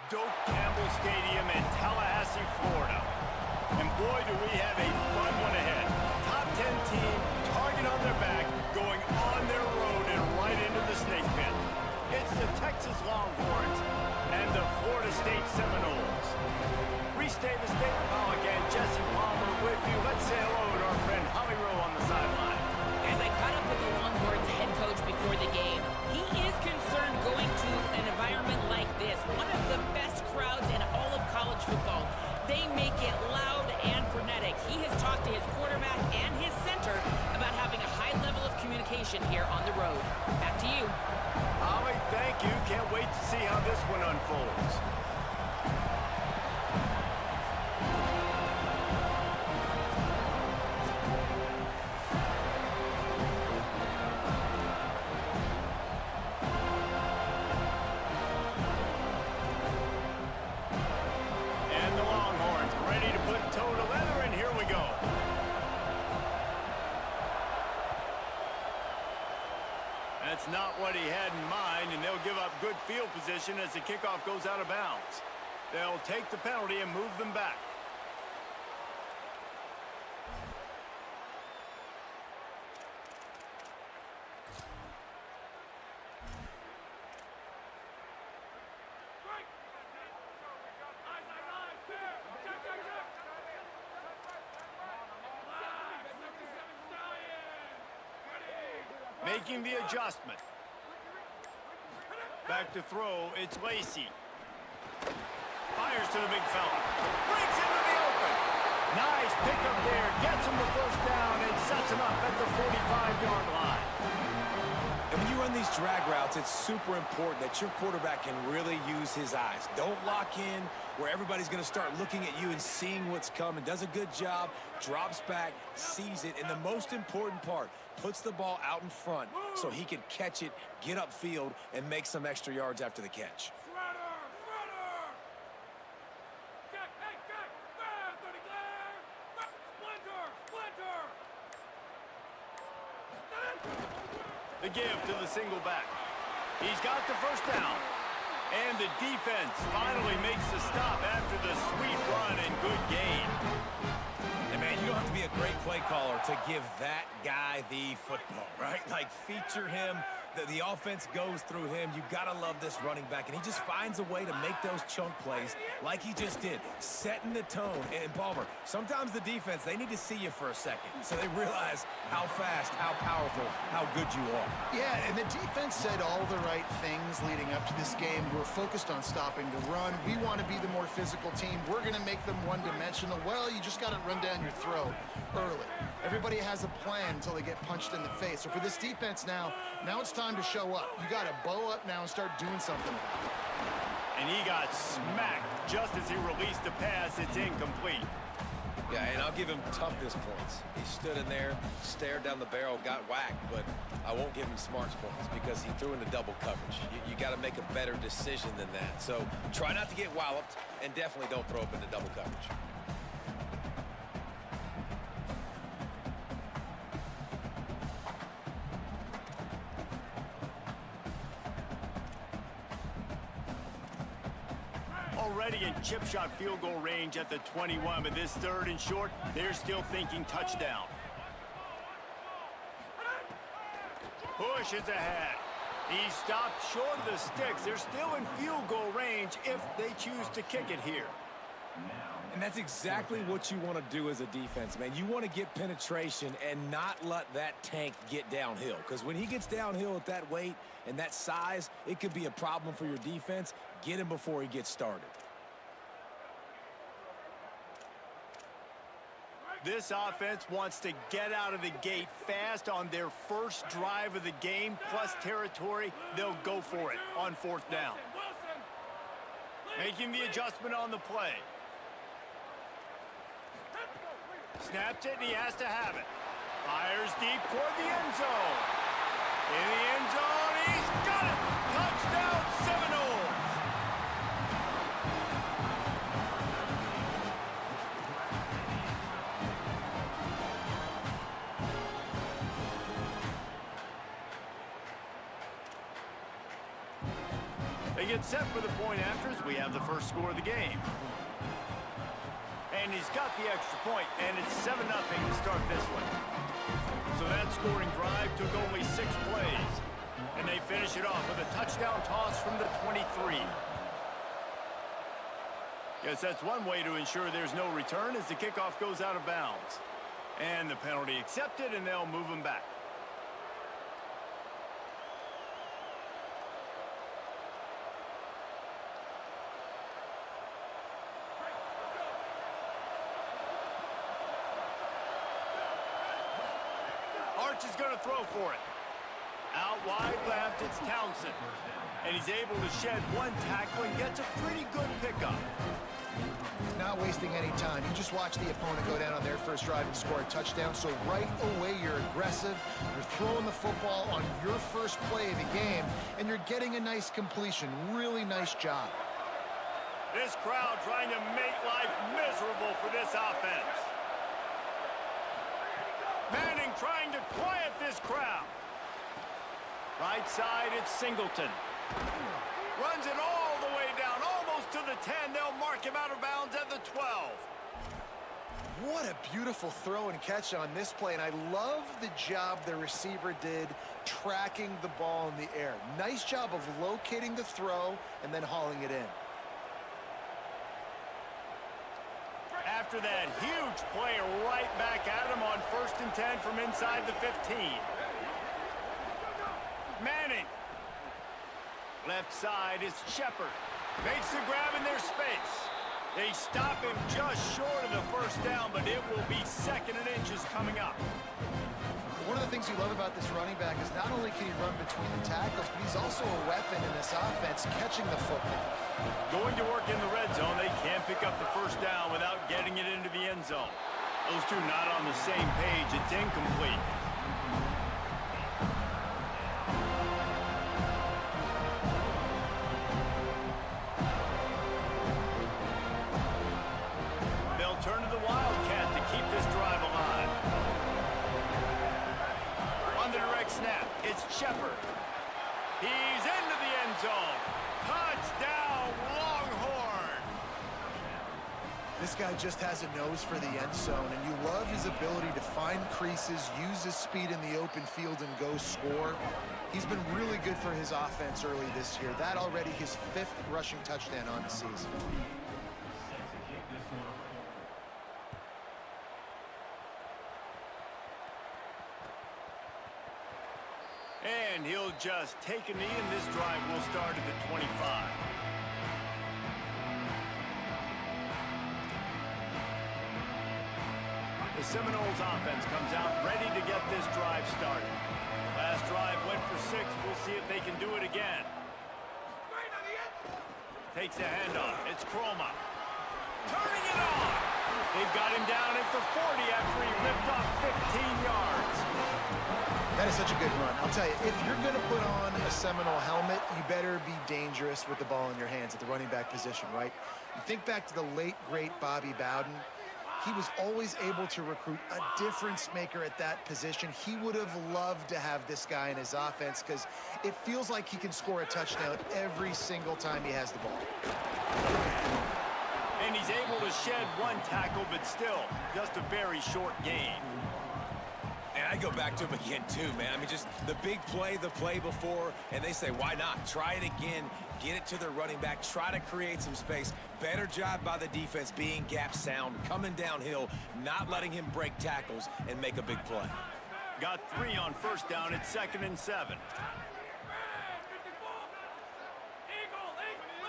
Doak Campbell Stadium in Tallahassee, Florida. And boy, do we have a fun one ahead. Top 10 team, target on their back, going on their road and right into the snake pit. It's the Texas Longhorns and the Florida State Seminoles. Restate the state call again. Jesse Palmer with you. Let's say hello to our friend Holly Rowe on the sideline. As I caught up with the Longhorns head coach before the game, he is concerned going to an environment like this, one of the best crowds in all of college football. They make it loud and frenetic. He has talked to his quarterback and his center about having a high level of communication here on the road. Back to you. Holly, thank you. Can't wait to see how this one unfolds. That's not what he had in mind, and they'll give up good field position as the kickoff goes out of bounds. They'll take the penalty and move them back. Making the adjustment. Back to throw, it's Lacey. Fires to the big fella. Breaks into the open. Nice pickup there. Gets him the first down and sets him up at the 45-yard line. And when you run these drag routes, it's super important that your quarterback can really use his eyes. Don't lock in where everybody's going to start looking at you and seeing what's coming. Does a good job, drops back, sees it, and the most important part, puts the ball out in front so he can catch it, get upfield, and make some extra yards after the catch. The give to the single back. He's got the first down. And the defense finally makes the stop after the sweet run and good gain. And man, you don't have to be a great play caller to give that guy the football, right? Like, feature him. The offense goes through him. You got to love this running back. And he just finds a way to make those chunk plays like he just did, setting the tone. And Palmer, sometimes the defense, they need to see you for a second so they realize how fast, how powerful, how good you are. Yeah, and the defense said all the right things leading up to this game. We're focused on stopping the run. We want to be the more physical team. We're going to make them one-dimensional. Well, you just got to run down your throat early. Everybody has a plan until they get punched in the face. So for this defense now it's time to show up. You got to bow up now and start doing something. And he got smacked just as he released the pass. It's incomplete. Yeah, and I'll give him toughness points. He stood in there, stared down the barrel, got whacked, but I won't give him smarts points because he threw into double coverage. You got to make a better decision than that. So try not to get walloped, and definitely don't throw up into double coverage. Already in chip shot field goal range at the 21, but this third and short, they're still thinking touchdown. Push is ahead. He stopped short of the sticks. They're still in field goal range if they choose to kick it here. And that's exactly what you want to do as a defense, man. You want to get penetration and not let that tank get downhill. Because when he gets downhill at that weight and that size, it could be a problem for your defense. Get him before he gets started. This offense wants to get out of the gate fast on their first drive of the game, plus territory. They'll go for it on fourth down. Making the adjustment on the play. Snaps it, and he has to have it. Fires deep toward the end zone. In the end zone, he's got it! Touchdown, Seminoles! They get set for the point after as we have the first score of the game. And he's got the extra point, and it's 7-0 to start this one. So that scoring drive took only 6 plays. And they finish it off with a touchdown toss from the 23. Guess that's one way to ensure there's no return as the kickoff goes out of bounds. And the penalty accepted, and they'll move him back. Arch is going to throw for it. Out wide left, it's Townsend. And he's able to shed one tackle and gets a pretty good pickup. Not wasting any time. You just watch the opponent go down on their first drive and score a touchdown. So right away, you're aggressive. You're throwing the football on your first play of the game, and you're getting a nice completion. Really nice job. This crowd trying to make life miserable for this offense. Manning trying to quiet this crowd. Right side, it's Singleton. Runs it all the way down, almost to the 10. They'll mark him out of bounds at the 12. What a beautiful throw and catch on this play, and I love the job the receiver did tracking the ball in the air. Nice job of locating the throw and then hauling it in. After that huge play, right back at him on 1st and 10 from inside the 15. Manning. Left side is Shepard. Makes the grab in their space. They stop him just short of the first down, but it will be 2nd and inches coming up. One of the things you love about this running back is not only can he run between the tackles, but he's also a weapon in this offense, catching the football. Going to work in the red zone, they can't pick up the first down without getting it into the end zone. Those two not on the same page. It's incomplete. They'll turn to the Wildcat to keep this drive alive. On the direct snap, it's Shepard. He's into the end zone. Touchdown, Longhorn! This guy just has a nose for the end zone, and you love his ability to find creases, use his speed in the open field, and go score. He's been really good for his offense early this year. That already his 5th rushing touchdown on the season. And he'll just take a knee, and this drive will start at the 25. The Seminoles offense comes out ready to get this drive started. Last drive went for 6. We'll see if they can do it again. Takes the handoff. It's Croma. Turning it on. They've got him down at the 40 after he ripped off 15 yards. That is such a good run. I'll tell you, if you're going to put on a Seminole helmet, you better be dangerous with the ball in your hands at the running back position, right? You think back to the late, great Bobby Bowden. He was always able to recruit a difference maker at that position. He would have loved to have this guy in his offense because it feels like he can score a touchdown every single time he has the ball. And he's able to shed one tackle, but still, just a very short gain. And I go back to him again, too, man. I mean, just the big play, the play before, and they say, why not? Try it again, get it to their running back, try to create some space. Better job by the defense being gap sound, coming downhill, not letting him break tackles and make a big play. Got 3 on 1st down. It's 2nd and 7.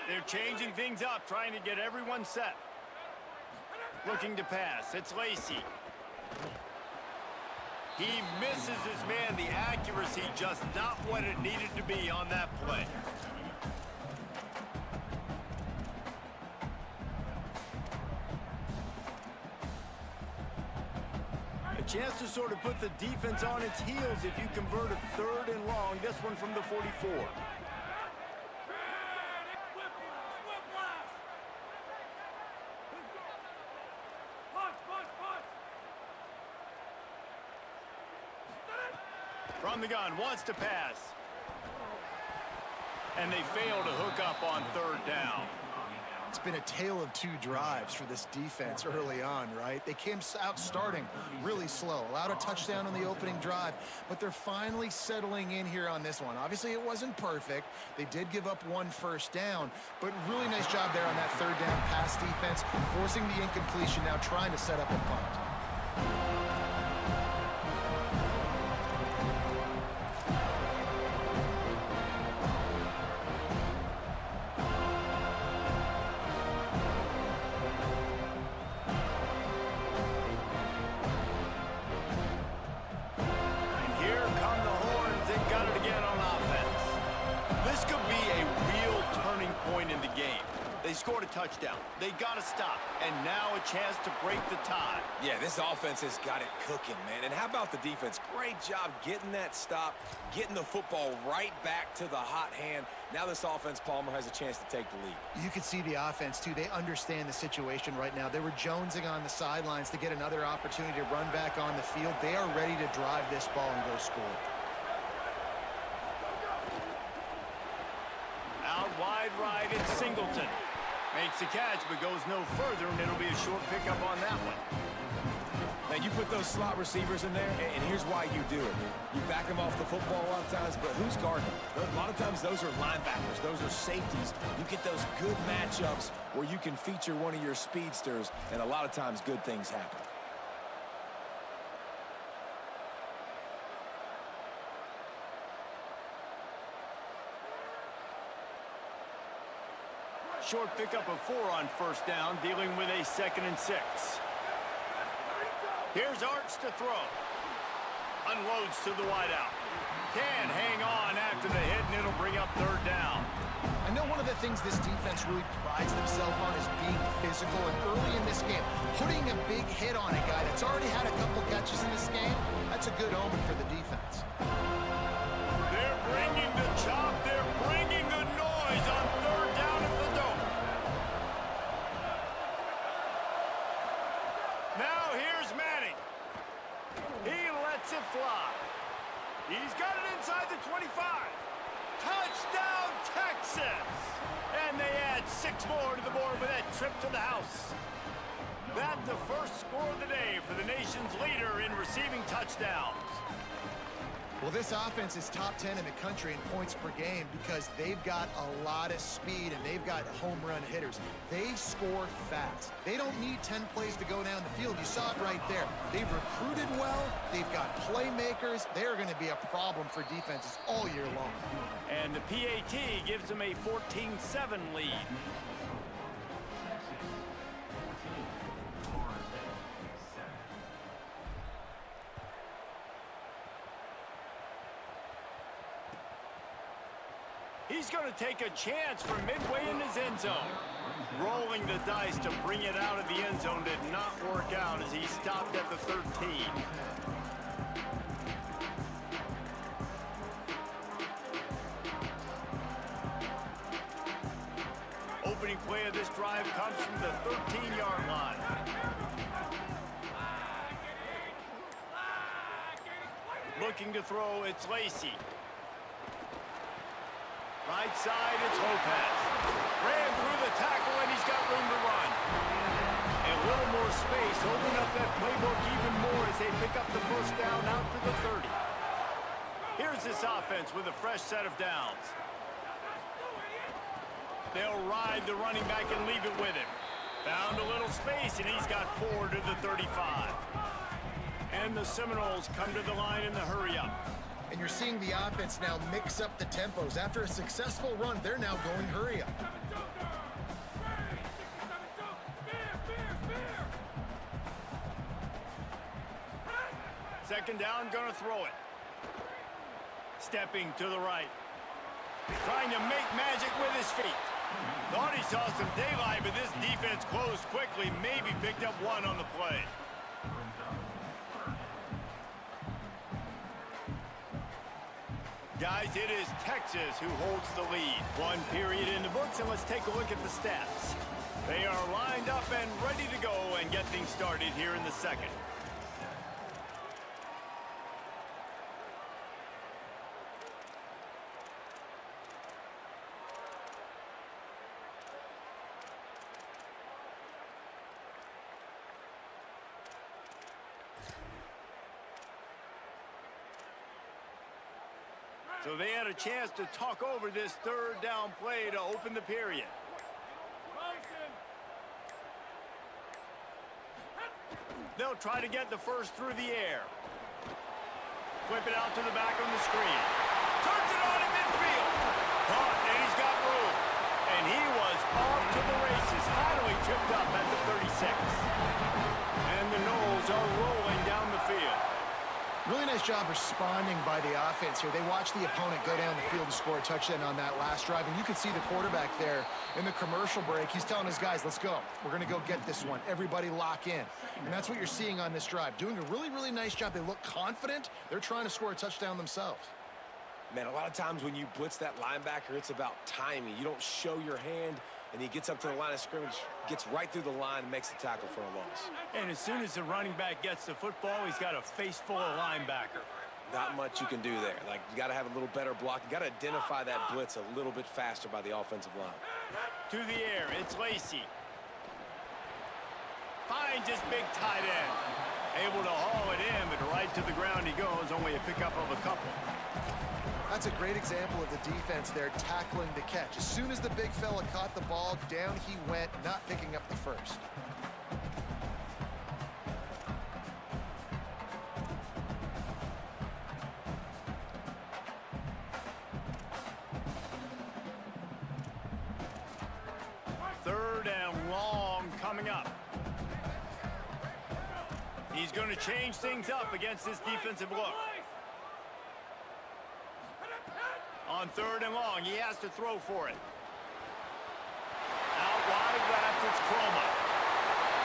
They're changing things up, trying to get everyone set. Looking to pass. It's Lacey. He misses his man. The accuracy just not what it needed to be on that play. A chance to sort of put the defense on its heels if you convert a 3rd and long. This one from the 44. From the gun, wants to pass. and they fail to hook up on third down. It's been a tale of two drives for this defense early on, right? They came out starting really slow, allowed a touchdown on the opening drive, but they're finally settling in here on this one. Obviously, it wasn't perfect. They did give up one first down, but really nice job there on that third down pass defense, forcing the incompletion, now trying to set up a punt. They scored a touchdown. They got to stop. And now a chance to break the tie. Yeah, this offense has got it cooking, man. And how about the defense? Great job getting that stop, getting the football right back to the hot hand. Now this offense, Palmer, has a chance to take the lead. You can see the offense, too. They understand the situation right now. They were jonesing on the sidelines to get another opportunity to run back on the field. They are ready to drive this ball and go score. Out wide right, it's Singleton. Makes the catch, but goes no further, and it'll be a short pickup on that one. Now, you put those slot receivers in there, and here's why you do it. You back them off the football a lot of times, but who's guarding them? A lot of times, those are linebackers. Those are safeties. You get those good matchups where you can feature one of your speedsters, and a lot of times, good things happen. Short pickup of 4 on first down, dealing with a 2nd and 6. Here's Arts to throw. Unloads to the wideout. Can hang on after the hit, and it'll bring up third down. I know one of the things this defense really prides themselves on is being physical, and early in this game, putting a big hit on a guy that's already had a couple catches in this game, that's a good omen for the defense. They're bringing the chop. They're bringing the noise on third down at the dome. Now here's Manning. He lets it fly. He's got it inside the 25. Touchdown, Texas! And they add 6 more to the board with that trip to the house. That's the first score of the day for the nation's leader in receiving touchdowns. Well, this offense is top 10 in the country in points per game because they've got a lot of speed and they've got home run hitters. They score fast. They don't need 10 plays to go down the field. You saw it right there. They've recruited well. They've got playmakers. They're going to be a problem for defenses all year long. And the PAT gives them a 14-7 lead. He's going to take a chance from midway in his end zone. Rolling the dice to bring it out of the end zone did not work out as he stopped at the 13. Opening play of this drive comes from the 13-yard line. Looking to throw, it's Lacey. Right side, it's Lopez. Ran through the tackle, and he's got room to run. And a little more space, open up that playbook even more as they pick up the first down out to the 30. Here's this offense with a fresh set of downs. They'll ride the running back and leave it with him. Found a little space, and he's got 4 to the 35. And the Seminoles come to the line in the hurry-up. And you're seeing the offense now mix up the tempos. After a successful run, they're now going hurry up. Second down, gonna throw it. Stepping to the right. Trying to make magic with his feet. Thought he saw some daylight, but this defense closed quickly. Maybe picked up 1 on the play. Guys, it is Texas who holds the lead. 1 period in the books, and let's take a look at the stats. They are lined up and ready to go and get things started here in the second. So they had a chance to talk over this third down play to open the period. They'll try to get the first through the air. Flip it out to the back on the screen. Turns it on in midfield. Caught, and he's got room. And he was off to the races. Finally tripped up at the 36. And the Knowles are rolling down the field. Really nice job responding by the offense here. They watched the opponent go down the field and score a touchdown on that last drive. And you can see the quarterback there in the commercial break. He's telling his guys, let's go. We're going to go get this one. Everybody lock in. And that's what you're seeing on this drive. Doing a really, really nice job. They look confident. They're trying to score a touchdown themselves. Man, a lot of times when you blitz that linebacker, it's about timing. You don't show your hand, and he gets up to the line of scrimmage, gets right through the line, and makes the tackle for a loss. And as soon as the running back gets the football, he's got a face full of linebacker. Not much you can do there. Like, you got to have a little better block. You got to identify that blitz a little bit faster by the offensive line. To the air, it's Lacy. Finds his big tight end. Able to haul it in, but right to the ground he goes, only a pickup of a couple. That's a great example of the defense there tackling the catch. As soon as the big fella caught the ball, down he went, not picking up the first. Third and long coming up. He's going to change things up against this defensive look. On third and long, he has to throw for it. Out wide left, it's Chroma.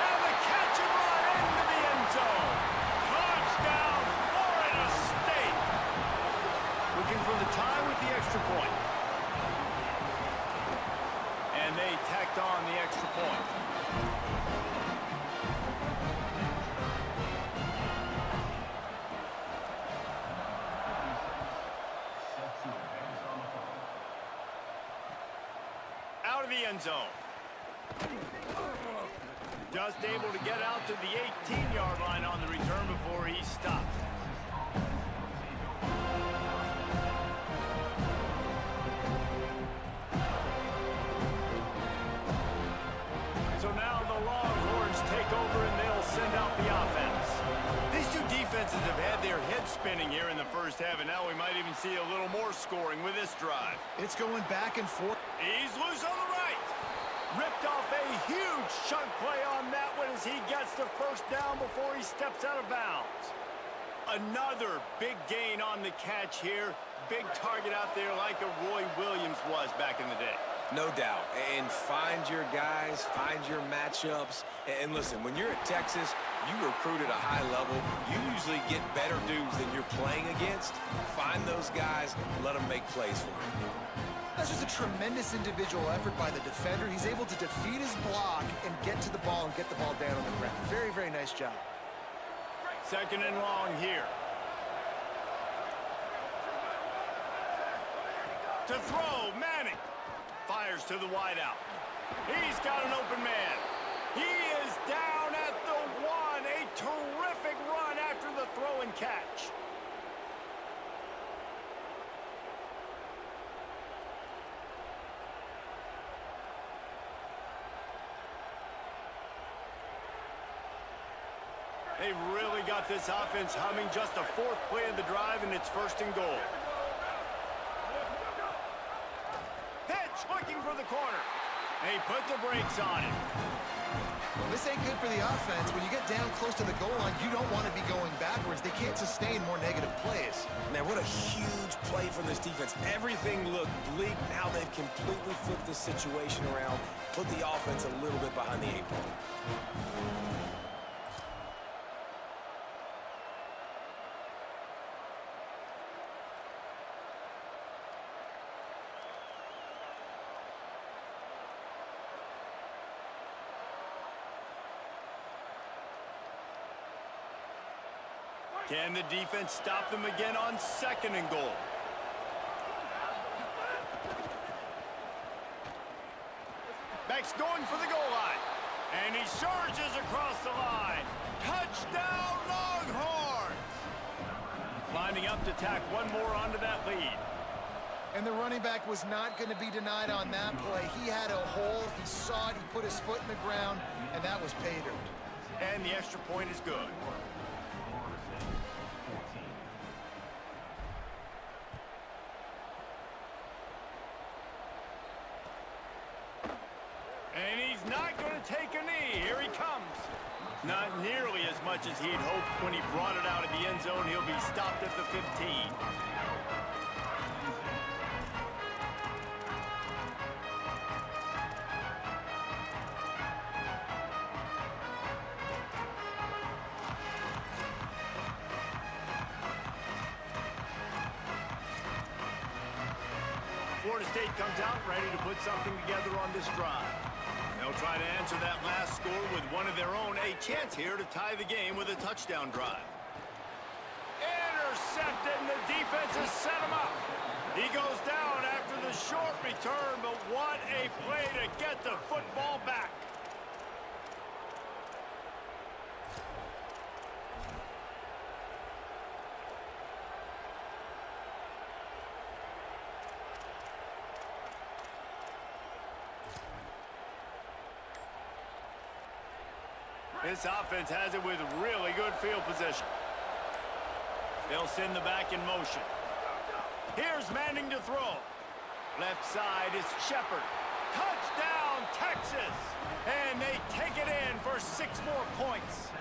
And the catch and run into the end zone. Touchdown, Florida State. Looking for the tie with the extra point. And they tacked on the extra point. Out of the end zone. Just able to get out to the 18-yard line on the return before he stopped. So now the Longhorns take over and they'll send out the offense. These two defenses have had their heads spinning here in the first half, and now we might even see a little more scoring with this drive. It's going back and forth. He's loose on the right. Ripped off a huge chunk play on that one as he gets the first down before he steps out of bounds. Another big gain on the catch here. Big target out there like a Roy Williams was back in the day. No doubt. And find your guys, find your matchups. And listen, when you're at Texas, you recruit at a high level. You usually get better dudes than you're playing against. Find those guys, let them make plays for you. That's just a tremendous individual effort by the defender. He's able to defeat his block and get to the ball and get the ball down on the ground. Very, very nice job. Second and long here. To throw, Manning. Fires to the wideout. He's got an open man. He is down at the one. A terrific run after the throw and catch. They've really got this offense humming. Just a fourth play of the drive, and it's first and goal. Pitch, looking for the corner. They put the brakes on it. Well, this ain't good for the offense. When you get down close to the goal line, you don't want to be going backwards. They can't sustain more negative plays. Man, what a huge play from this defense. Everything looked bleak. Now they've completely flipped the situation around, put the offense a little bit behind the eight ball. Can the defense stop them again on second and goal? Beck's going for the goal line. And he charges across the line. Touchdown, Longhorns! Lining up to tack one more onto that lead. And the running back was not going to be denied on that play. He had a hole, he saw it, he put his foot in the ground, and that was pay dirt. And the extra point is good. And he's not going to take a knee. Here he comes. Not nearly as much as he'd hoped when he brought it out of the end zone. He'll be stopped at the 15. Florida State comes out ready to put something together on this drive. They'll try to answer that last score with one of their own. A chance here to tie the game with a touchdown drive. Intercepted, and the defense has set him up. He goes down after the short return, but what a play to get the football back. This offense has it with really good field position. They'll send the back in motion. Here's Manning to throw. Left side is Shepard. Touchdown, Texas! And they take it in for 6 more points.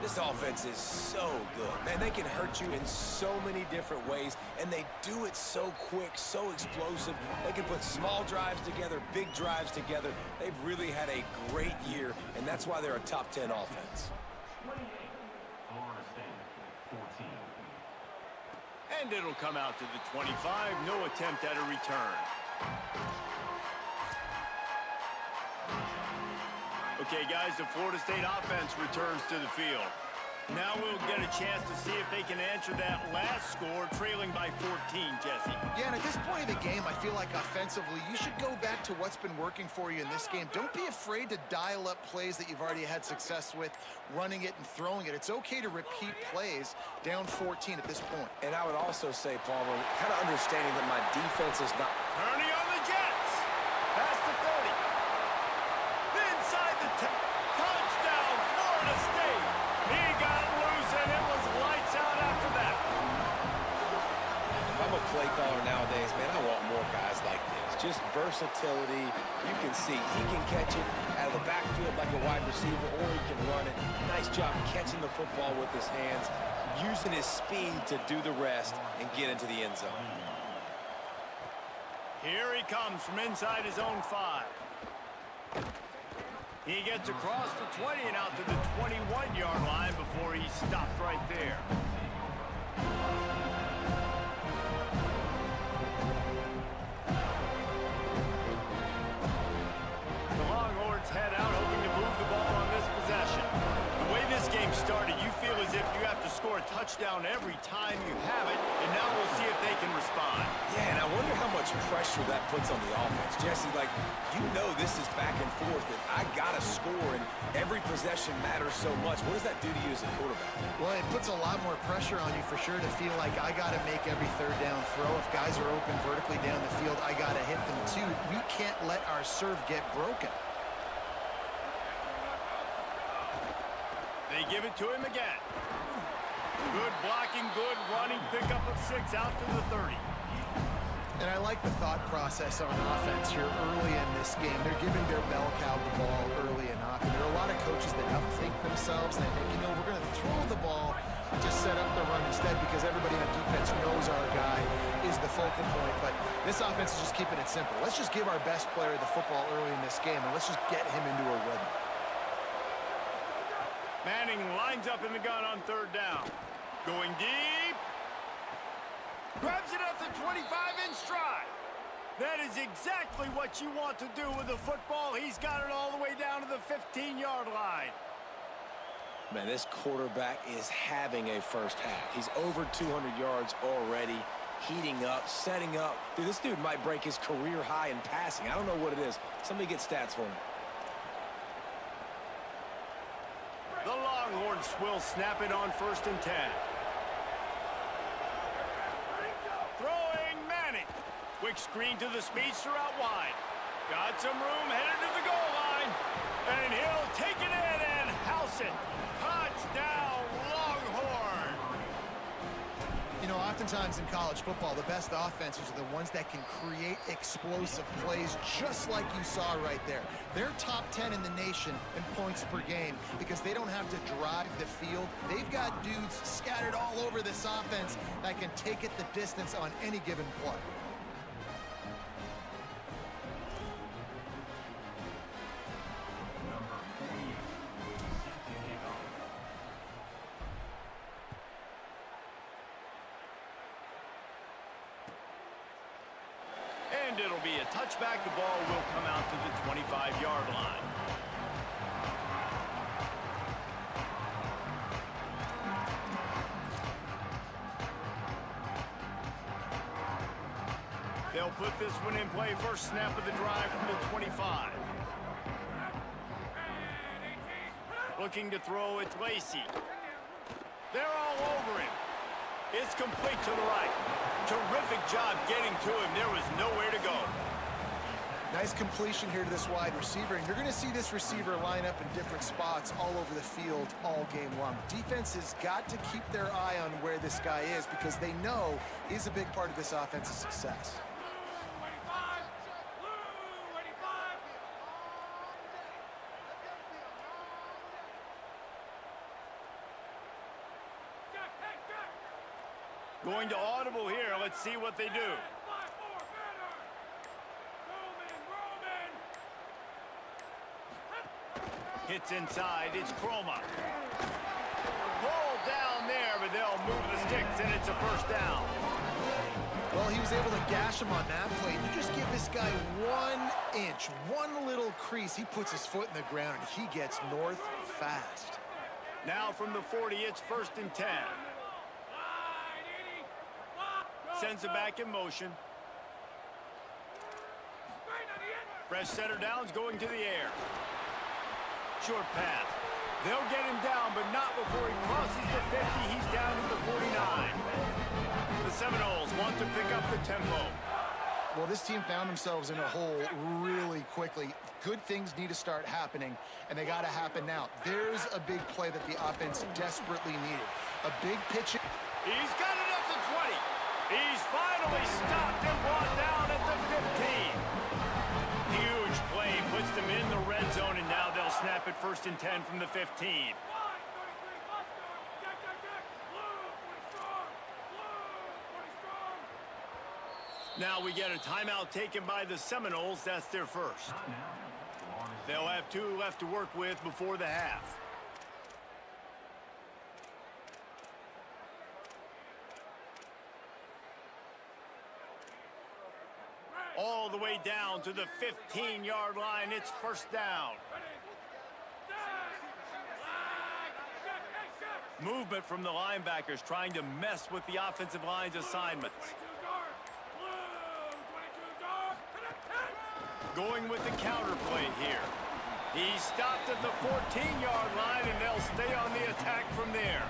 This offense is so good. Man, they can hurt you in so many different ways, and they do it so quick, so explosive. They can put small drives together, big drives together. They've really had a great year, and that's why they're a top 10 offense. And it'll come out to the 25. No attempt at a return. Okay, guys, the Florida State offense returns to the field. Now we'll get a chance to see if they can answer that last score, trailing by 14, Jesse. Yeah, and at this point of the game, I feel like offensively, you should go back to what's been working for you in this game. Don't be afraid to dial up plays that you've already had success with, running it and throwing it. It's okay to repeat plays down 14 at this point. And I would also say, Palmer, kind of understanding that my defense is not... Turning on the Jets. Past the 30. Inside the 10. Touchdown, Florida State. He got loose, and it was lights out after that. If I'm a play caller nowadays, man, I want more guys like this. Just versatility. You can see he can catch it out of the backfield like a wide receiver, or he can run it. Nice job catching the football with his hands, using his speed to do the rest and get into the end zone. Here he comes from inside his own 5. He gets across the 20 and out to the 21-yard line before he's stopped right there. The Longhorns head out, hoping to move the ball on this possession. The way this game started, you feel as if you have to score a touchdown every time you have it, and now we'll see if they can respond. Yeah, and I wonder how much pressure that puts on the offense. Jesse, like, you know this is back and forth, and I got to score, and every possession matters so much. What does that do to you as a quarterback? Well, it puts a lot more pressure on you for sure to feel like I got to make every third down throw. If guys are open vertically down the field, I got to hit them too. We can't let our serve get broken. They give it to him again. Good blocking, good running, pickup of 6 out to the 30. And I like the thought process on offense here early in this game. They're giving their bell cow the ball early and often. There are a lot of coaches that outthink themselves. They think, you know, we're going to throw the ball, just set up the run instead because everybody on defense knows our guy is the focal point. But this offense is just keeping it simple. Let's just give our best player the football early in this game, and let's just get him into a rhythm. Manning lines up in the gun on 3rd down. Going deep. Grabs it at the 25 in stride. That is exactly what you want to do with the football. He's got it all the way down to the 15-yard line. Man, this quarterback is having a first half. He's over 200 yards already, heating up, setting up. Dude, this dude might break his career high in passing. I don't know what it is. Somebody get stats for me. The Longhorns will snap it on 1st and 10. Throwing Quick screen to the speedster out wide. Got some room, headed to the goal line. And he'll take it in and house it. Touchdown, Longhorn. You know, oftentimes in college football, the best offenses are the ones that can create explosive plays, just like you saw right there. They're top 10 in the nation in points per game because they don't have to drive the field. They've got dudes scattered all over this offense that can take it the distance on any given play. And it'll be a touchback. The ball will come out to the 25-yard line. They'll put this one in play. First snap of the drive from the 25. Looking to throw, it's Lacey. They're all over him. It's complete to the right. Terrific job getting to him. There was nowhere to go. Nice completion here to this wide receiver, and you're going to see this receiver line up in different spots all over the field all game long. Defense has got to keep their eye on where this guy is because they know he's a big part of this offense's success. Going to audible here. Let's see what they do. Hits inside. It's Chroma. Ball down there, but they'll move the sticks, and it's a first down. Well, he was able to gash him on that play. You just give this guy 1 inch, one little crease. He puts his foot in the ground, and he gets north fast. Now from the 40, it's 1st and 10. Sends it back in motion. Fresh center downs going to the air. Short pass. They'll get him down, but not before he crosses the 50. He's down to the 49. The Seminoles want to pick up the tempo. Well, this team found themselves in a hole really quickly. Good things need to start happening, and they got to happen now. There's a big play that the offense desperately needed. A big pitch. He's got it at the 20. He's finally stopped and brought down at the 15. Huge play puts them in the red zone, and now they'll snap it 1st and 10 from the 15. Now we get a timeout taken by the Seminoles. That's their first. They'll have 2 left to work with before the half. All the way down to the 15-yard line. It's 1st down. Movement from the linebackers trying to mess with the offensive line's assignments. Going with the counter play here. He stopped at the 14-yard line, and they'll stay on the attack from there.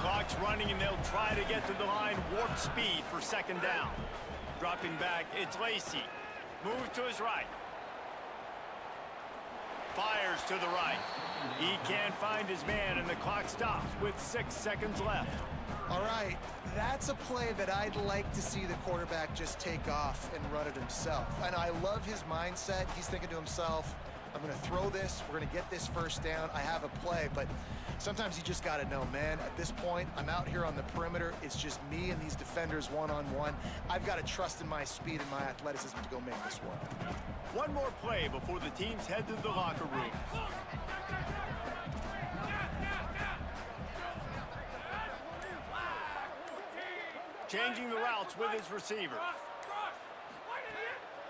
Clock's running, and they'll try to get to the line warp speed for 2nd down. Dropping back, it's Lacey. Moves to his right. Fires to the right. He can't find his man, and the clock stops with 6 seconds left. All right, that's a play that I'd like to see the quarterback just take off and run it himself. And I love his mindset. He's thinking to himself, I'm going to throw this. We're going to get this 1st down. I have a play, but sometimes you just got to know, man, at this point, I'm out here on the perimeter. It's just me and these defenders one-on-one. I've got to trust in my speed and my athleticism to go make this work. One more play before the teams head to the locker room. Changing the routes with his receivers.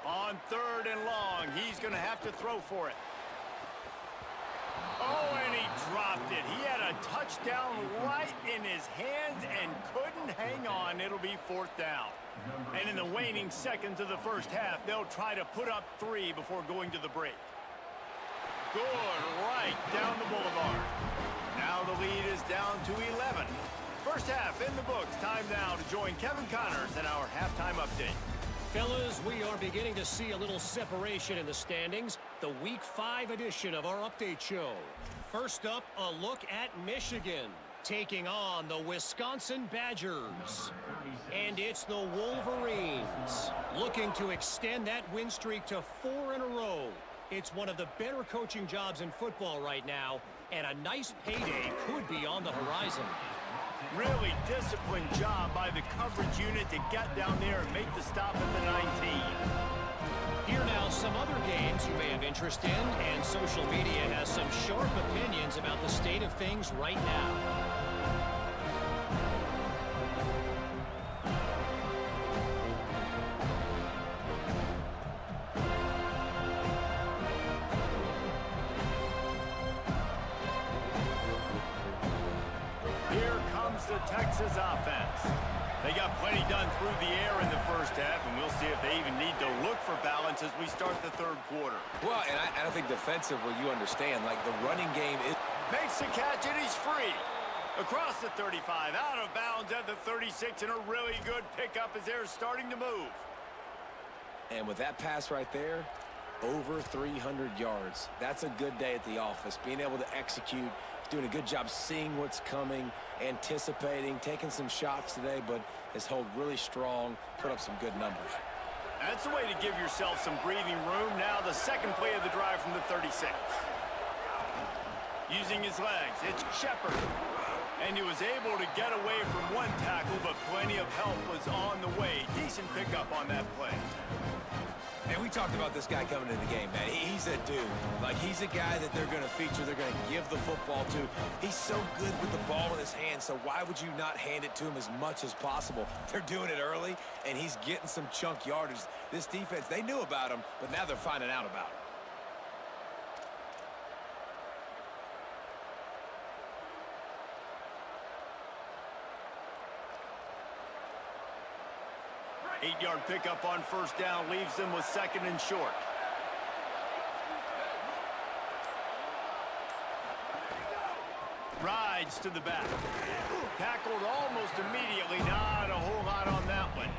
On 3rd and long, he's going to have to throw for it. Oh, and he dropped it. He had a touchdown right in his hands and couldn't hang on. It'll be 4th down. And in the waning seconds of the first half, they'll try to put up 3 before going to the break. Good right down the boulevard. Now the lead is down to 11. First half in the books. Time now to join Kevin Connors in our halftime update. Fellas, we are beginning to see a little separation in the standings. The Week 5 edition of our update show. First up, a look at Michigan taking on the Wisconsin Badgers. And it's the Wolverines looking to extend that win streak to 4 in a row. It's one of the better coaching jobs in football right now, and a nice payday could be on the horizon. Really disciplined job by the coverage unit to get down there and make the stop at the 19. Here now, some other games you may have interest in, and social media has some sharp opinions about the state of things right now. The Texas offense. They got plenty done through the air in the first half, and we'll see if they even need to look for balance as we start the third quarter. Well, and I think defensively, you understand, like the running game is... Makes the catch, and he's free. Across the 35, out of bounds at the 36, and a really good pickup as they're starting to move. And with that pass right there, over 300 yards. That's a good day at the office. Being able to execute, doing a good job seeing what's coming, anticipating, taking some shots today, but has held really strong, put up some good numbers. That's a way to give yourself some breathing room. Now the second play of the drive from the 36. Using his legs, it's Shepard. And he was able to get away from one tackle, but plenty of help was on the way. Decent pickup on that play. And we talked about this guy coming into the game, man. He's a dude. Like, he's a guy that they're going to feature, they're going to give the football to. He's so good with the ball in his hand, so why would you not hand it to him as much as possible? They're doing it early, and he's getting some chunk yardage. This defense, they knew about him, but now they're finding out about him. Eight-yard pickup on first down leaves them with second and short. Rides to the back. Tackled almost immediately. Not a whole lot on that one.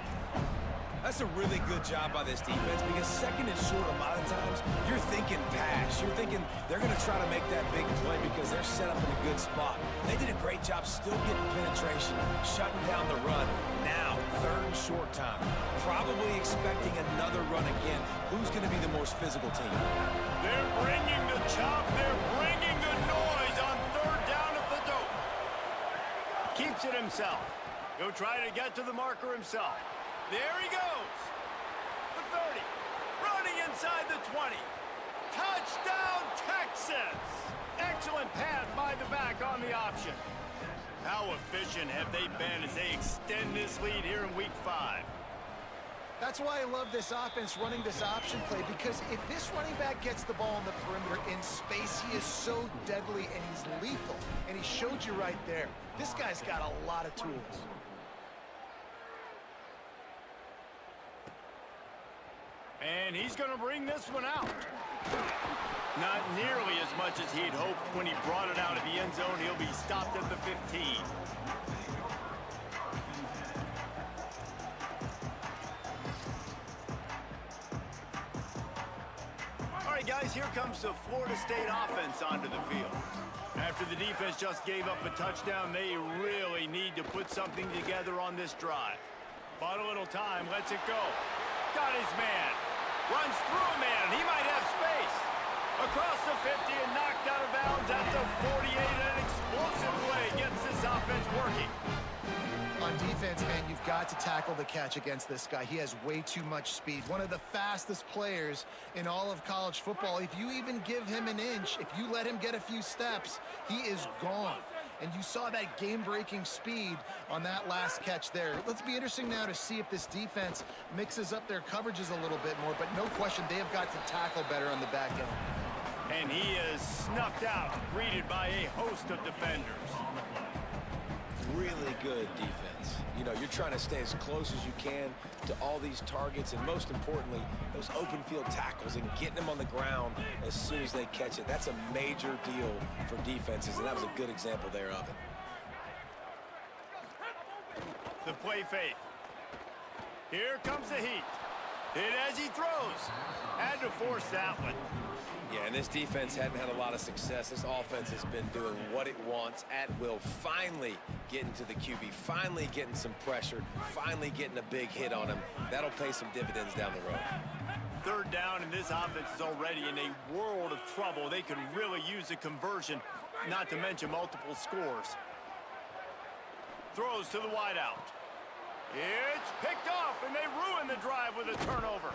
That's a really good job by this defense because second and short, a lot of times, you're thinking pass. You're thinking they're going to try to make that big play because they're set up in a good spot. They did a great job still getting penetration, shutting down the run. Now, third and short time. Probably expecting another run again. Who's going to be the most physical team? They're bringing the chop. They're bringing the noise on third down at the dope. Keeps it himself. He'll try to get to the marker himself. There he goes. The 30. Running inside the 20. Touchdown, Texas. Excellent pass by the back on the option. How efficient have they been as they extend this lead here in Week 5? That's why I love this offense running this option play, because if this running back gets the ball on the perimeter in space, he is so deadly and he's lethal. And he showed you right there. This guy's got a lot of tools. And he's going to bring this one out. Not nearly as much as he'd hoped when he brought it out of the end zone. He'll be stopped at the 15. All right, guys, here comes the Florida State offense onto the field. After the defense just gave up a touchdown, they really need to put something together on this drive. Bought a little time, lets it go. Got his man. Runs through a man. He might have space. Across the 50 and knocked out of bounds at the 48. An explosive play gets this offense working. On defense, man, you've got to tackle the catch against this guy. He has way too much speed. One of the fastest players in all of college football. If you even give him an inch, if you let him get a few steps, he is gone. And you saw that game-breaking speed on that last catch there. Let's be interesting now to see if this defense mixes up their coverages a little bit more, but no question they have got to tackle better on the back end. And he is snuffed out, greeted by a host of defenders. Really good defense. You know, you're trying to stay as close as you can to all these targets, and most importantly, those open field tackles and getting them on the ground as soon as they catch it. That's a major deal for defenses, and that was a good example there of it. The play fake. Here comes the heat. Hit as he throws. Had to force that one. Yeah, and this defense hadn't had a lot of success. This offense has been doing what it wants at will. Finally getting to the QB, finally getting some pressure, finally getting a big hit on him. That'll pay some dividends down the road. Third down, and this offense is already in a world of trouble. They could really use a conversion, not to mention multiple scores. Throws to the wideout. It's picked off, and they ruin the drive with a turnover.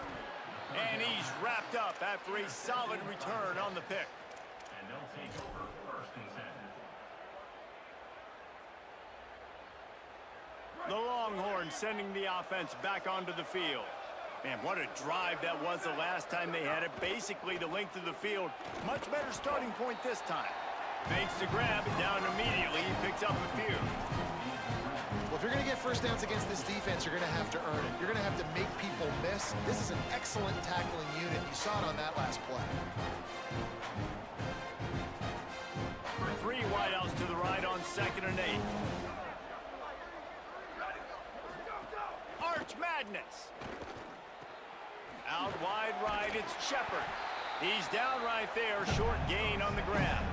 And he's wrapped up after a solid return on the pick. And they'll take over first and 10. The Longhorns sending the offense back onto the field. Man, what a drive that was the last time they had it. Basically the length of the field. Much better starting point this time. Makes the grab, down immediately. He picks up a few. Well, if you're going to get first downs against this defense, you're going to have to earn it. You're going to have to make people miss. This is an excellent tackling unit. You saw it on that last play. 3 wideouts to the right on 2nd and 8. Arch Madness. Out wide right, it's Shepard. He's down right there, short gain on the grab.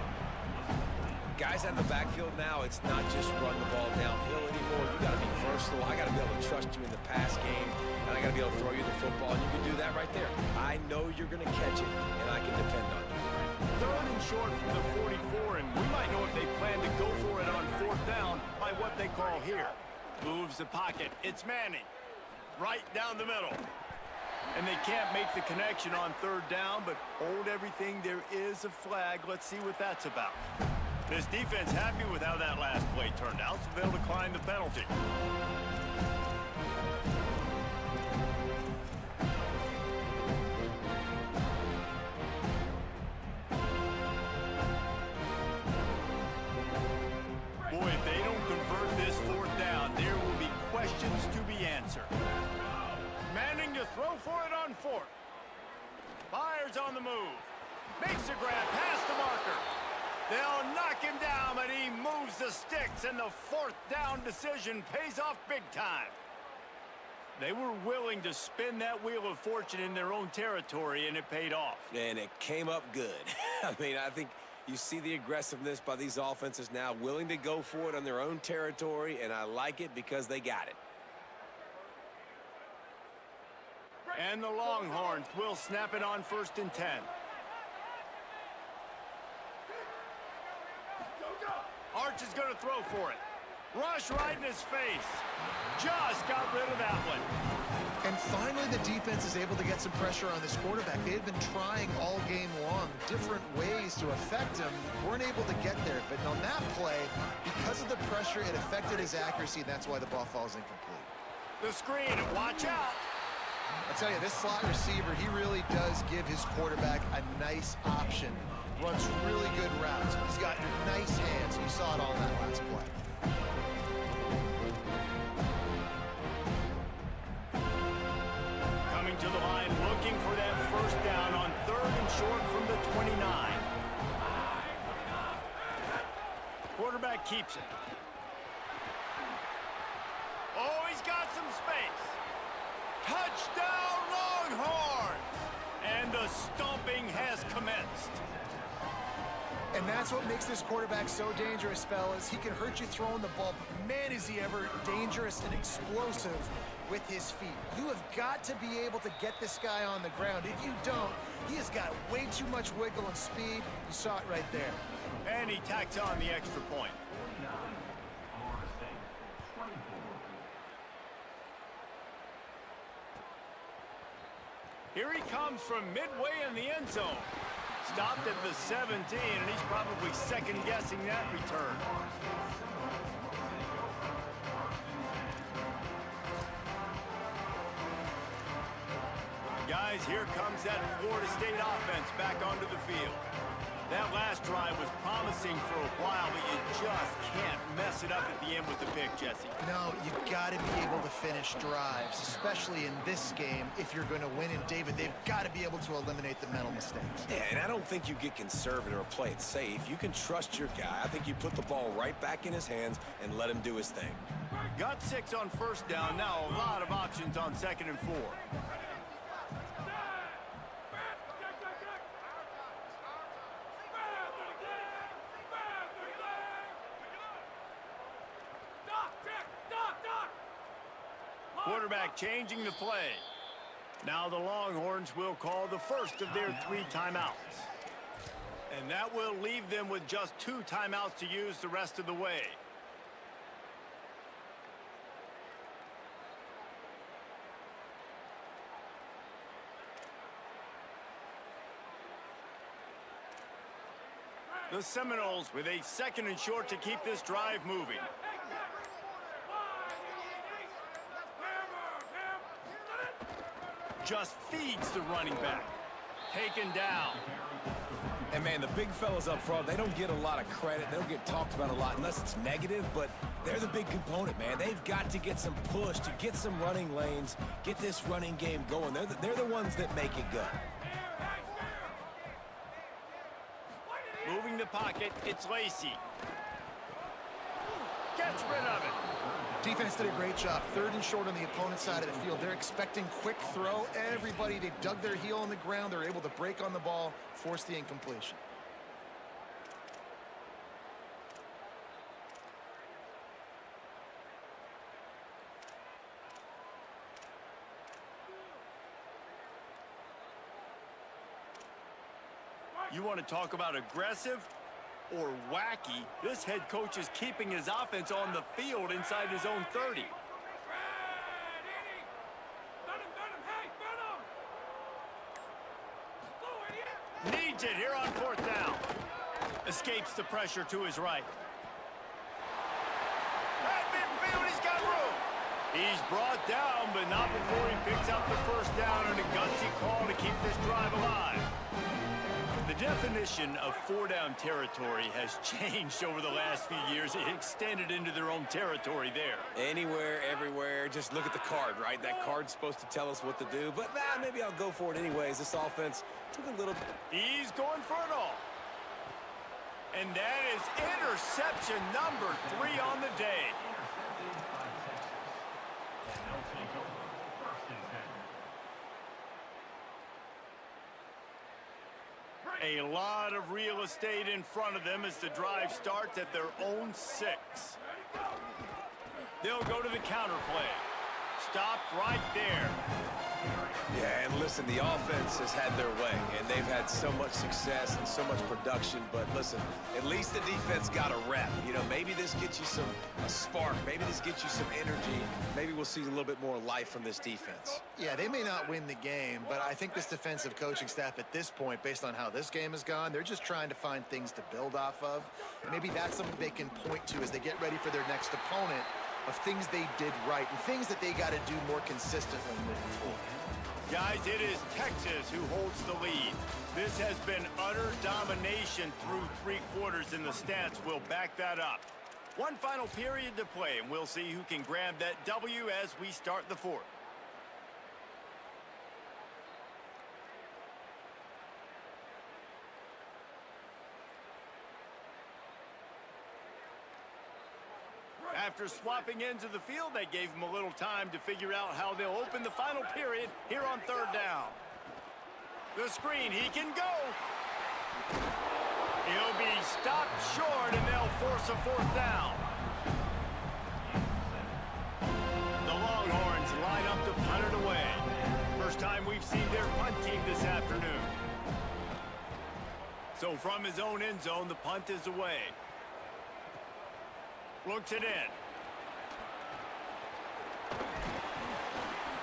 Guys out of the backfield now, it's not just run the ball downhill anymore. You got to be versatile. I got to be able to trust you in the pass game, and I got to be able to throw you the football, and you can do that right there. I know you're going to catch it, and I can depend on you. 3rd and short from the 44, and we might know if they plan to go for it on 4th down by what they call here. Moves the pocket. It's Manning. Right down the middle. And they can't make the connection on 3rd down, but hold everything. There is a flag. Let's see what that's about. This defense happy with how that last play turned out, so they'll decline the penalty. Boy, if they don't convert this 4th down, there will be questions to be answered. Manning to throw for it on 4th. Fires on the move. Makes a grab past the marker. They'll knock him down, but he moves the sticks, and the 4th down decision pays off big time. They were willing to spin that wheel of fortune in their own territory, and it paid off. And it came up good. I mean, I think you see the aggressiveness by these offenses now, willing to go for it on their own territory, and I like it because they got it. And the Longhorns will snap it on 1st and 10. Arch is going to throw for it. Rush right in his face. Just got rid of that one. And finally, the defense is able to get some pressure on this quarterback. They had been trying all game long, different ways to affect him. Weren't able to get there. But on that play, because of the pressure, it affected his accuracy, and that's why the ball falls incomplete. The screen, watch out. I tell you, this slot receiver, he really does give his quarterback a nice option. Runs really good routes. He's got nice hands. You saw it on that last play. Coming to the line, looking for that 1st down on 3rd and short from the 29. Quarterback keeps it. Oh, he's got some space. Touchdown, Longhorns! And the stomping has commenced. And that's what makes this quarterback so dangerous, fellas. He can hurt you throwing the ball, but man, is he ever dangerous and explosive with his feet. You have got to be able to get this guy on the ground. If you don't, he has got way too much wiggle and speed. You saw it right there. And he tacks on the extra point. Here he comes from midway in the end zone. Stopped at the 17, and he's probably second-guessing that return. Guys, here comes that Florida State offense back onto the field. That last drive was promising for a while, but you just can't mess it up at the end with the pick, Jesse. No, you've got to be able to finish drives, especially in this game if you're going to win. And, David, they've got to be able to eliminate the mental mistakes. Yeah, and I don't think you get conservative or play it safe. You can trust your guy. I think you put the ball right back in his hands and let him do his thing. Got 6 on 1st down. Now a lot of options on 2nd and 4. Quarterback changing the play. Now the Longhorns will call the first of their 3 timeouts. And that will leave them with just 2 timeouts to use the rest of the way. The Seminoles with a 2nd and short to keep this drive moving. Just feeds the running back. Taken down. And, man, the big fellas up front, they don't get a lot of credit. They don't get talked about a lot unless it's negative, but they're the big component, man. They've got to get some push, to get some running lanes, get this running game going. They're the ones that make it go. Moving the pocket, it's Lacey. Gets rid of it. Defense did a great job. 3rd and short on the opponent's side of the field. They're expecting quick throw. Everybody, they dug their heel on the ground. They're able to break on the ball, force the incompletion. You want to talk about aggressive or wacky? This head coach is keeping his offense on the field inside his own 30. Needs it here on 4th down. Escapes the pressure to his right. At midfield, he's got room. He's brought down, but not before he picks up the 1st down and a gutsy call to keep this drive alive. The definition of 4-down territory has changed over the last few years. It extended into their own territory there. Anywhere, everywhere, just look at the card, right? That card's supposed to tell us what to do, but maybe I'll go for it anyways. This offense took a little... He's going for it all. And that is interception number 3 on the day. And they'll take over 1st and 10. A lot of real estate in front of them as the drive starts at their own 6. They'll go to the counter play. Stopped right there. Yeah, and listen, the offense has had their way, and they've had so much success and so much production, but listen, at least the defense got a rep. You know, maybe this gets you a spark. Maybe this gets you some energy. Maybe we'll see a little bit more life from this defense. Yeah, they may not win the game, but I think this defensive coaching staff at this point, based on how this game has gone, they're just trying to find things to build off of. Maybe that's something they can point to as they get ready for their next opponent, of things they did right and things that they got to do more consistently moving forward. Guys, it is Texas who holds the lead. This has been utter domination through 3 quarters, and the stats will back that up. One final period to play, and we'll see who can grab that W as we start the 4th. After swapping ends of the field, they gave him a little time to figure out how they'll open the final period here on 3rd down. The screen, he can go. He'll be stopped short, and they'll force a 4th down. The Longhorns line up to punt it away. First time we've seen their punt team this afternoon. So from his own end zone, the punt is away. Looks it in.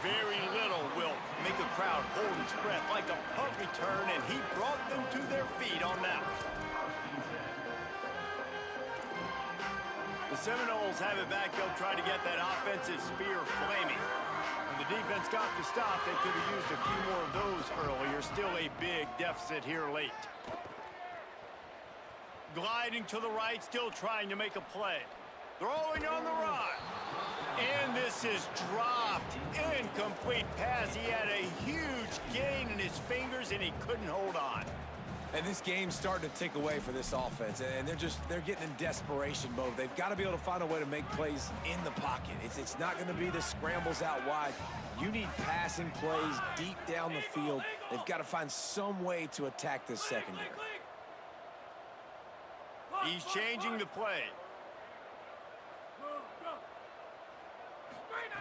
Very little will make a crowd hold its breath like a punt return, and he brought them to their feet on that one. The Seminoles have it back. They'll try to get that offensive spear flaming. When the defense got the stop, they could have used a few more of those earlier. Still a big deficit here late. Gliding to the right, still trying to make a play. Throwing on the run. And this is dropped. Incomplete pass. He had a huge gain in his fingers, and he couldn't hold on. And this game's starting to tick away for this offense, and they're getting in desperation mode. They've got to be able to find a way to make plays in the pocket. It's not going to be the scrambles out wide. You need passing plays deep down the field. They've got to find some way to attack this secondary. He's changing the play.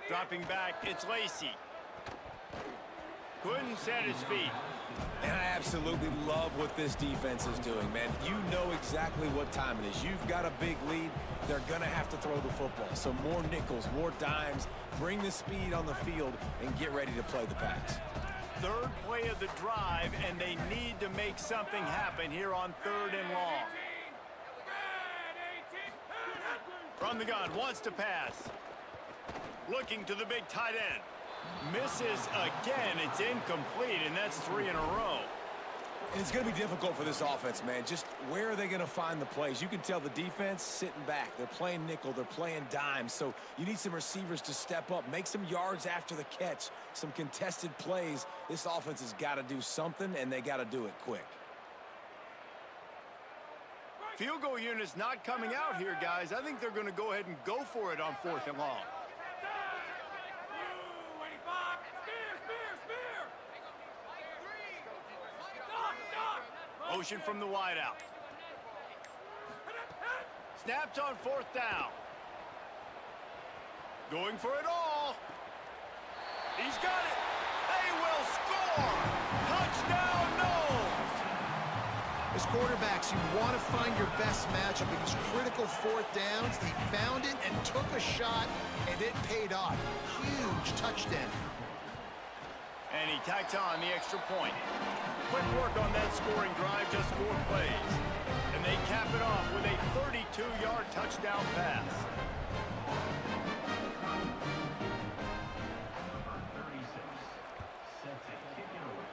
Dropping back, it's Lacey. Couldn't set his feet. And I absolutely love what this defense is doing, man. You know exactly what time it is. You've got a big lead. They're going to have to throw the football. So more nickels, more dimes. Bring the speed on the field and get ready to play the pass. Third play of the drive, and they need to make something happen here on 3rd and long. From the gun, wants to pass. Looking to the big tight end. Misses again. It's incomplete, and that's 3 in a row. And it's going to be difficult for this offense, man. Just where are they going to find the plays? You can tell the defense sitting back. They're playing nickel. They're playing dime. So you need some receivers to step up, make some yards after the catch, some contested plays. This offense has got to do something, and they got to do it quick. Field goal unit's not coming out here, guys. I think they're going to go ahead and go for it on 4th and long. Motion from the wideout. Snaps on 4th down. Going for it all. He's got it. They will score. Touchdown, Knowles. As quarterbacks, you want to find your best matchup because critical 4th downs, they found it and took a shot, and it paid off. Huge touchdown. And he tacks on the extra point. Quick work on that scoring drive, just 4 plays. And they cap it off with a 32-yard touchdown pass. Number 36, set to kick it away.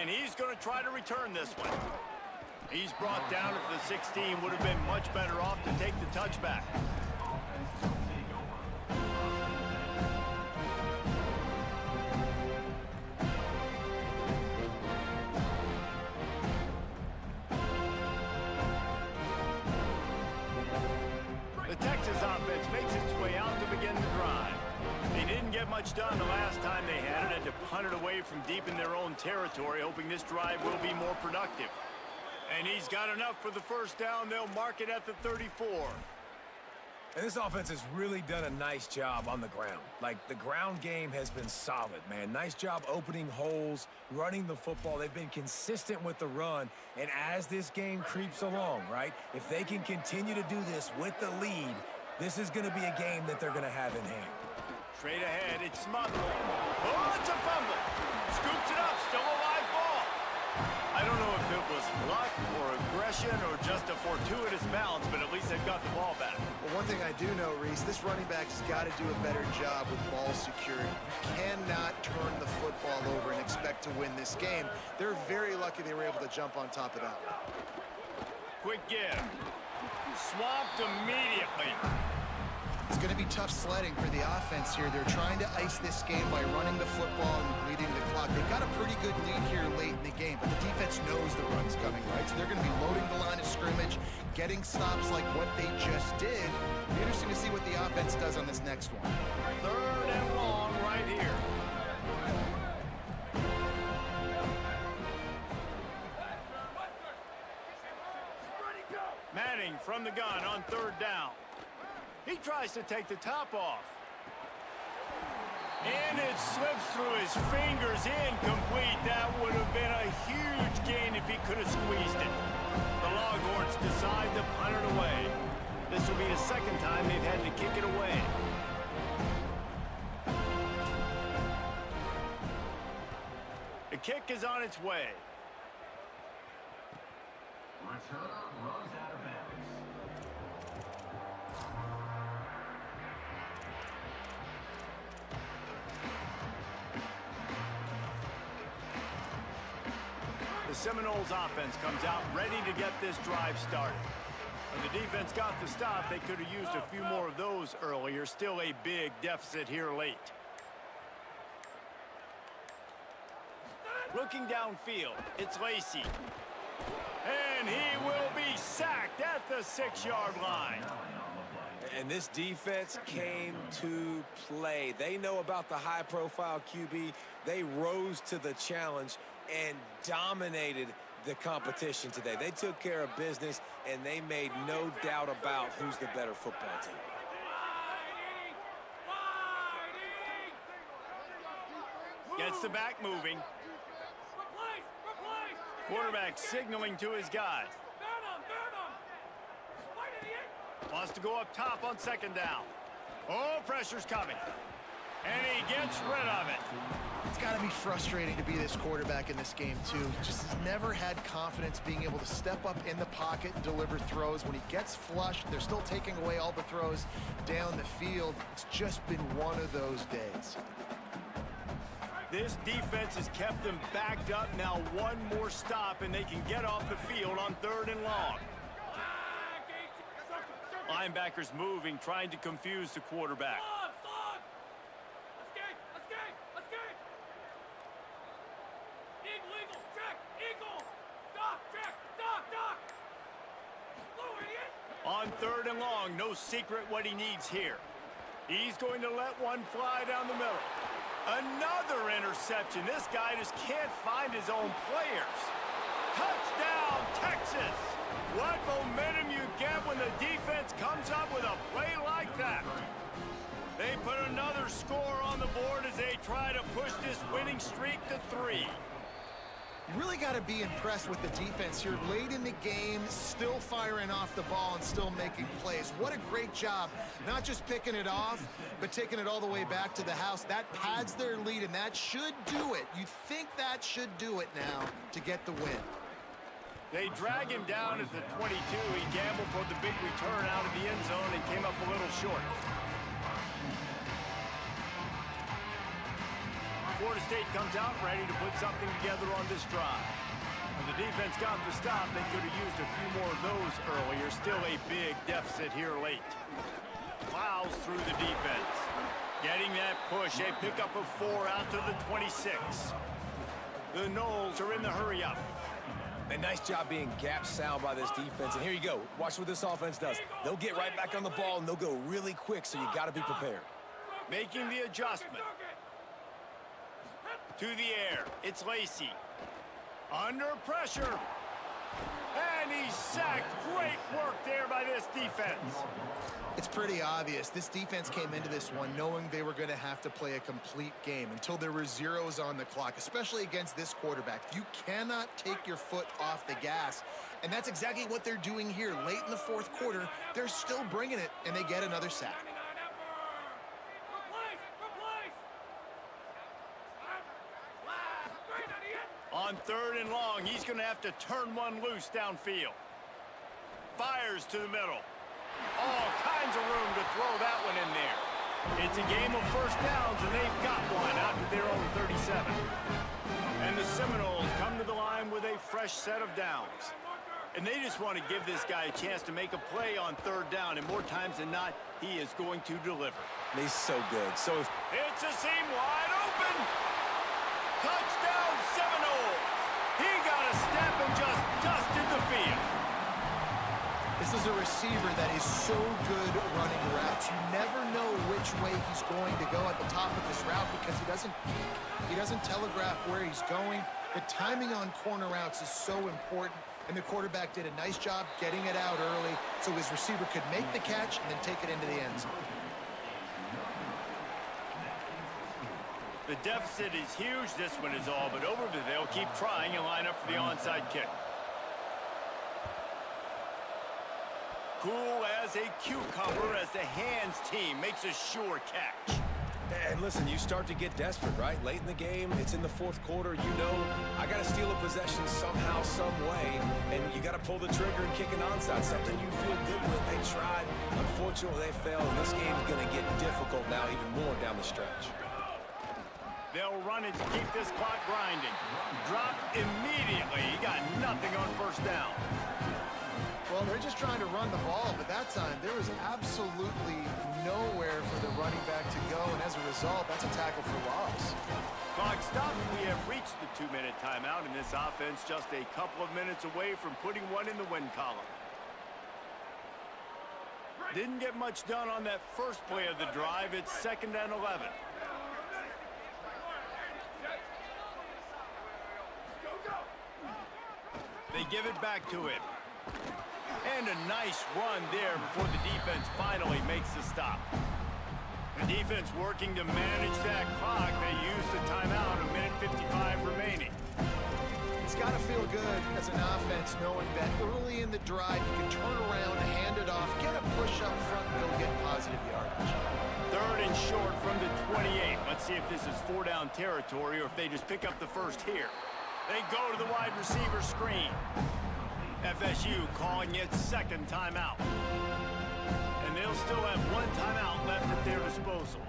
And he's going to try to return this one. He's brought down at the 16. Would have been much better off to take the touchback. The Texas offense makes its way out to begin the drive. They didn't get much done the last time they had to punt it away from deep in their own territory, hoping this drive will be more productive. And he's got enough for the 1st down. They'll mark it at the 34. And this offense has really done a nice job on the ground. Like, the ground game has been solid, man. Nice job opening holes, running the football. They've been consistent with the run. And as this game creeps along, right, if they can continue to do this with the lead, this is going to be a game that they're going to have in hand. Straight ahead, it's smothered. Oh, it's a fumble. Scoops it up, still a live ball. I don't know if it was luck or aggression or just a fortuitous bounce, but at least they've got the ball back. Well, one thing I do know, Reese, this running back's got to do a better job with ball security. You cannot turn the football over and expect to win this game. They're very lucky they were able to jump on top of that. Quick give. Swamped immediately. It's going to be tough sledding for the offense here. They're trying to ice this game by running the football and leading the clock. They've got a pretty good lead here late in the game, but the defense knows the run's coming, right? So they're going to be loading the line of scrimmage, getting stops like what they just did. It'll be interesting to see what the offense does on this next one. 3rd and long right here. Manning from the gun on 3rd down. He tries to take the top off. And it slips through his fingers, incomplete. That would have been a huge gain if he could have squeezed it. The Longhorns decide to punt it away. This will be the 2nd time they've had to kick it away. The kick is on its way. Returner runs out of bounds. The Seminoles offense comes out ready to get this drive started. And the defense got the stop. They could have used a few more of those earlier. Still a big deficit here late. Looking downfield, it's Lacey. And he will be sacked at the 6-yard line. And this defense came to play. They know about the high-profile QB. They rose to the challenge and dominated the competition today. They took care of business, and they made no doubt about who's the better football team. Gets the back moving. Quarterback signaling to his guys. Wants to go up top on second down. Oh, pressure's coming. And he gets rid of it. It's got to be frustrating to be this quarterback in this game, too. He just has never had confidence being able to step up in the pocket and deliver throws. When he gets flushed, they're still taking away all the throws down the field. It's just been one of those days. This defense has kept them backed up. Now one more stop, and they can get off the field on 3rd and long. Linebackers moving, trying to confuse the quarterback. On 3rd and long, no secret what he needs here. He's going to let one fly down the middle. Another interception. This guy just can't find his own players. Touchdown, Texas! What momentum you get when the defense comes up with a play like that. They put another score on the board as they try to push this winning streak to 3. You really got to be impressed with the defense here. Late in the game, still firing off the ball and still making plays. What a great job. Not just picking it off, but taking it all the way back to the house. That pads their lead, and that should do it. You think that should do it now to get the win. They drag him down at the 22. He gambled for the big return out of the end zone and came up a little short. Florida State comes out ready to put something together on this drive. When the defense got the stop, they could have used a few more of those earlier. Still a big deficit here late. Plows through the defense. Getting that push, a pickup of 4 out to the 26. The Noles are in the hurry up. A nice job being gap sound by this defense. And here you go. Watch what this offense does. They'll get right back on the ball, and they'll go really quick, so you got to be prepared. Making the adjustment. To the air. It's Lacey. Under pressure. And he's sacked. Great work there by this defense. It's pretty obvious. This defense came into this one knowing they were going to have to play a complete game until there were zeros on the clock, especially against this quarterback. You cannot take your foot off the gas, and that's exactly what they're doing here. Late in the 4th quarter, they're still bringing it, and they get another sack. On 3rd and long, he's going to have to turn one loose downfield. Fires to the middle. All kinds of room to throw that one in there. It's a game of first downs, and they've got one out to their own 37. And the Seminoles come to the line with a fresh set of downs. And they just want to give this guy a chance to make a play on 3rd down, and more times than not, he is going to deliver. He's so good. So It's a seam wide open. Touchdown, Seminoles. He got a step and just dusted the field. This is a receiver that is so good running routes. You never know which way he's going to go at the top of this route because he doesn't peek. He doesn't telegraph where he's going. The timing on corner routes is so important, and the quarterback did a nice job getting it out early so his receiver could make the catch and then take it into the end zone. The deficit is huge. This one is all but over, but they'll keep trying and line up for the onside kick. Cool as a cucumber as the hands team makes a sure catch. And listen, you start to get desperate, right? Late in the game, it's in the 4th quarter. You know, I got to steal a possession somehow, some way, and you got to pull the trigger and kick an onside, something you feel good with. They tried. Unfortunately, they failed, and this game's going to get difficult now even more down the stretch. They'll run it to keep this clock grinding. Drop immediately. He got nothing on 1st down. Well, they're just trying to run the ball, but that time there was absolutely nowhere for the running back to go, and as a result, that's a tackle for loss. Clock stops. We have reached the 2-minute timeout, and this offense just a couple of minutes away from putting one in the win column. Didn't get much done on that first play of the drive. It's 2nd and 11. They give it back to him. And a nice run there before the defense finally makes the stop. The defense working to manage that clock. They use the timeout, 1:55 remaining. It's got to feel good as an offense knowing that early in the drive you can turn around, hand it off, get a push up front, and go get positive yardage. 3rd and short from the 28. Let's see if this is 4-down territory or if they just pick up the first here. They go to the wide receiver screen. FSU calling its 2nd timeout. And they'll still have 1 timeout left at their disposal.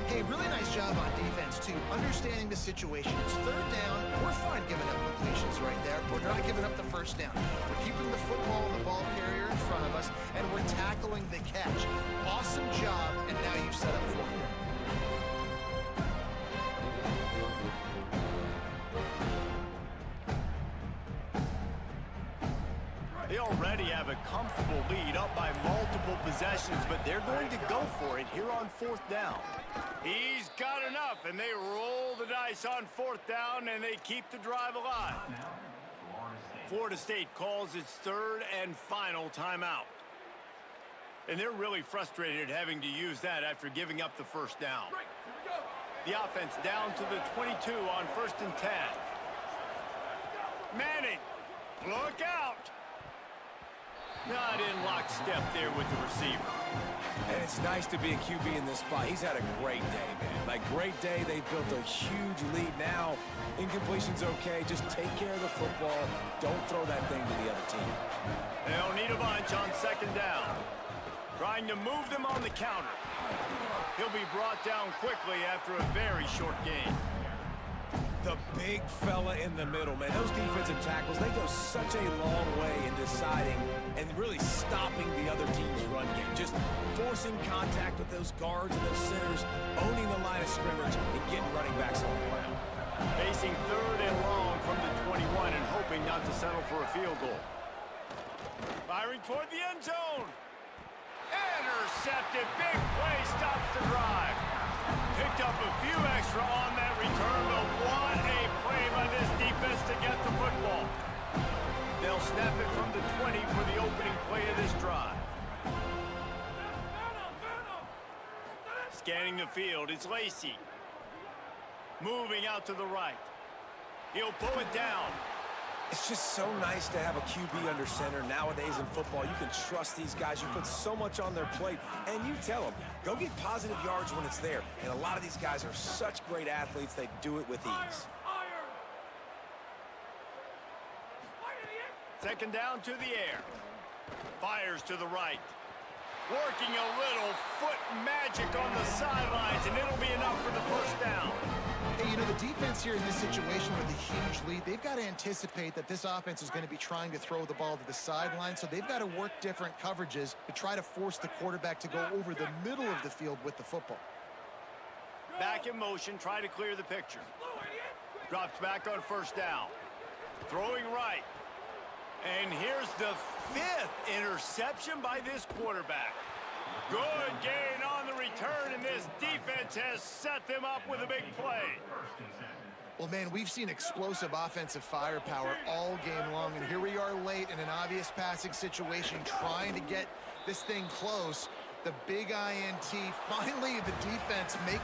Hey, really nice job on defense, too. Understanding the situation. It's 3rd down. We're fine giving up completions right there. We're not giving up the 1st down. We're keeping the football and the ball carrier in front of us, and we're tackling the catch. Awesome job, and now you've set up 4th down. They already have a comfortable lead, up by multiple possessions, but they're going to go for it here on 4th down. He's got enough, and they roll the dice on 4th down, and they keep the drive alive. Florida State calls its 3rd and final timeout. And they're really frustrated having to use that after giving up the 1st down. The offense down to the 22 on 1st and 10. Manning, look out! Not in lockstep there with the receiver. And it's nice to be a QB in this spot. He's had a great day, man. Like, great day. They've built a huge lead now. Incompletion's okay. Just take care of the football. Don't throw that thing to the other team. They don't need a bunch on 2nd down. Trying to move them on the counter. He'll be brought down quickly after a very short game. The big fella in the middle, man. Those defensive tackles, they go such a long way in deciding and really stopping the other team's run game. Just forcing contact with those guards and those centers, owning the line of scrimmage, and getting running backs on the ground. Facing 3rd and long from the 21 and hoping not to settle for a field goal. Firing toward the end zone. Intercepted. Big play stops the drive. Picked up a few extra on that return, but what a play by this defense to get the football. They'll snap it from the 20 for the opening play of this drive. Scanning the field, it's Lacey. Moving out to the right. He'll pull it down. It's just so nice to have a QB under center. Nowadays in football, you can trust these guys. You put so much on their plate, and you tell them, go get positive yards when it's there. And a lot of these guys are such great athletes, they do it with ease. 2nd down to the air. Fires to the right. Working a little foot magic on the sidelines, and it'll be enough for the 1st down. Hey, you know, the defense here in this situation with a huge lead, they've got to anticipate that this offense is going to be trying to throw the ball to the sideline, so they've got to work different coverages to try to force the quarterback to go over the middle of the field with the football. Back in motion, try to clear the picture. Drops back on 1st down. Throwing right. And here's the 5th interception by this quarterback. Good gain on the return, and this defense has set them up with a big play. Well, man, we've seen explosive offensive firepower all game long, and here we are late in an obvious passing situation trying to get this thing close. The big INT, finally the defense makes